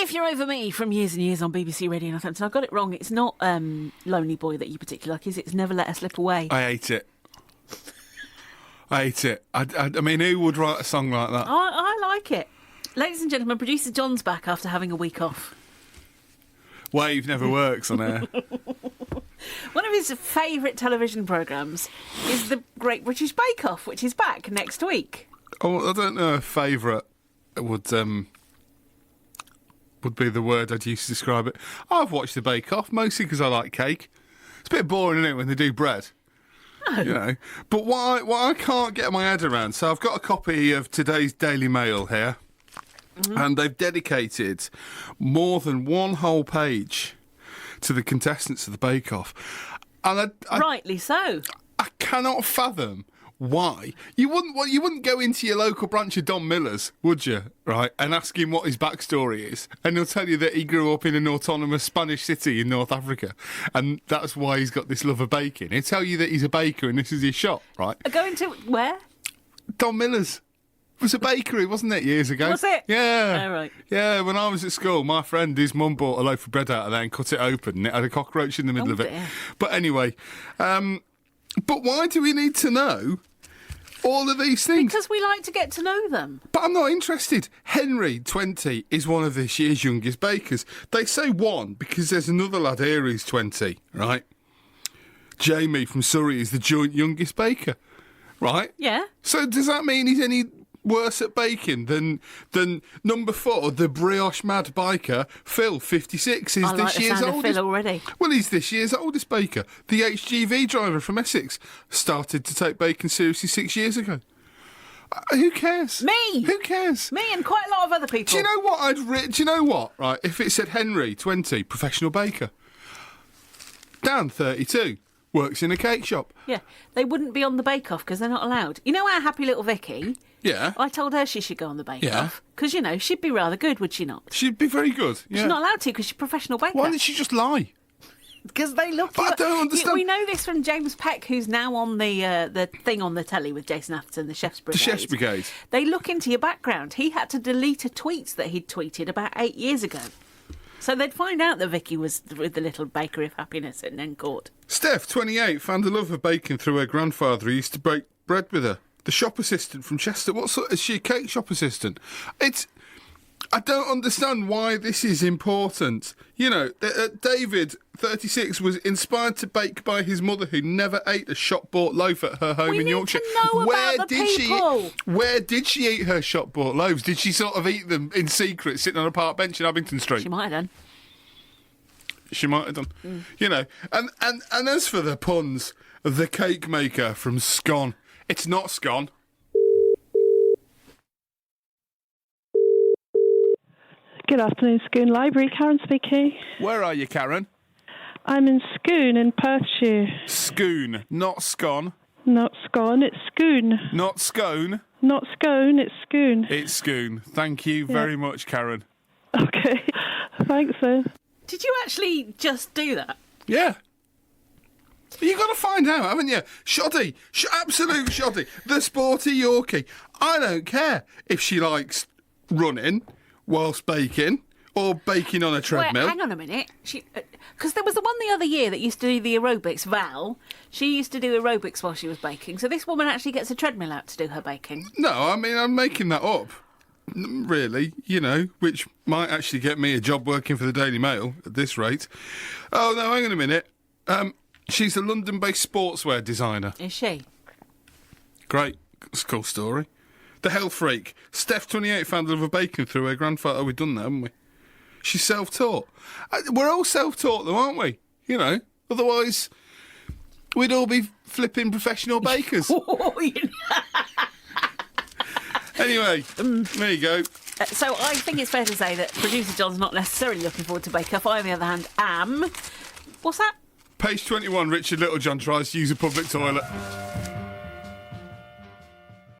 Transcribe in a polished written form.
If You're Over Me from years and years on BBC Radio Northampton. I got it wrong. It's not Lonely Boy that you particularly like, is it? It's Never Let Her Slip Away. I hate it. I mean, who would write a song like that? I like it. Ladies and gentlemen, producer John's back after having a week off. Wave never works on air. One of his favourite television programmes is the Great British Bake Off, which is back next week. Oh, I don't know if favourite would be the word I'd use to describe it. I've watched the Bake Off, mostly because I like cake. It's a bit boring, isn't it, when they do bread? No. You know. But what I can't get my head around, so I've got a copy of today's Daily Mail here, and they've dedicated more than one whole page to the contestants of the Bake Off. And Rightly so. I cannot fathom why. You wouldn't go into your local branch of Don Miller's, would you? Right, and ask him what his backstory is, and he'll tell you that he grew up in an autonomous Spanish city in North Africa, and that's why he's got this love of baking. He'll tell you that he's a baker and this is his shop, right? Going to where? Don Miller's. It was a bakery, wasn't it, years ago? Was it? Yeah. Oh, right. Yeah, when I was at school, my friend, his mum bought a loaf of bread out of there and cut it open, and it had a cockroach in the middle of it. Dear. But anyway, but why do we need to know all of these things? Because we like to get to know them. But I'm not interested. Henry, 20, is one of this year's youngest bakers. They say one because there's another lad here who's 20, right? Jamie from Surrey is the joint youngest baker, right? Yeah. So does that mean he's any worse at baking than number 4, the brioche mad biker, Phil, 56, is I like this the year's sound of oldest. Phil already. Well, he's this year's oldest baker. The HGV driver from Essex started to take baking seriously 6 years ago. Who cares? Me. Who cares? Me and quite a lot of other people. Do you know what do you know what? Right, if it said Henry, 20, professional baker. Dan, 32, works in a cake shop. Yeah, they wouldn't be on the Bake Off because they're not allowed. You know our happy little Vicky? Yeah. I told her she should go on the Bake Yeah. Off because, you know, she'd be rather good, would she not? She'd be very good. Yeah. She's not allowed to because she's a professional baker. Why didn't she just lie? Because they look. But I don't understand. We know this from James Peck, who's now on the thing on the telly with Jason Atherton, the Chef's Brigade. The Chef's Brigade. They look into your background. He had to delete a tweet that he'd tweeted about 8 years ago. So they'd find out that Vicky was with the little bakery of happiness at Nencourt. Steph, 28, found a love of baking through her grandfather who used to bake bread with her. The shop assistant from Chester. What sort is she? A cake shop assistant? I don't understand why this is important. You know, David, 36, was inspired to bake by his mother, who never ate a shop-bought loaf at her home in Yorkshire. We need to know about the people. Where did she eat her shop-bought loaves? Did she sort of eat them in secret, sitting on a park bench in Abington Street? She might have done. She might have done. You know, and as for the puns, the cake maker from Scone. It's not Scone. Good afternoon, Scone Library. Karen speaking. Where are you, Karen? I'm in Scone in Perthshire. Scone, not Scone. Not Scone, it's Scone. Not Scone. Not Scone, it's Scone. It's Scone. Thank you very much, Karen. Okay, thanks then. Did you actually just do that? Yeah. You got to find out, haven't you? Shoddy, absolute shoddy. The sporty Yorkie. I don't care if she likes running whilst baking or baking on a treadmill. Wait, hang on a minute. Because there was the one the other year that used to do the aerobics, Val. She used to do aerobics while she was baking. So this woman actually gets a treadmill out to do her baking. No, I mean, I'm making that up. Really, you know, which might actually get me a job working for the Daily Mail at this rate. Oh, no, hang on a minute. She's a London-based sportswear designer. Is she? Great. It's a cool story. The health freak. Steph, 28, found a love of bacon through her grandfather. Oh, we've done that, haven't we? She's self-taught. We're all self-taught, though, aren't we? You know, otherwise we'd all be flipping professional bakers. Anyway, there you go. So I think it's fair to say that producer John's not necessarily looking forward to Bake Off. I, on the other hand, am. What's that? Page 21, Richard Littlejohn tries to use a public toilet.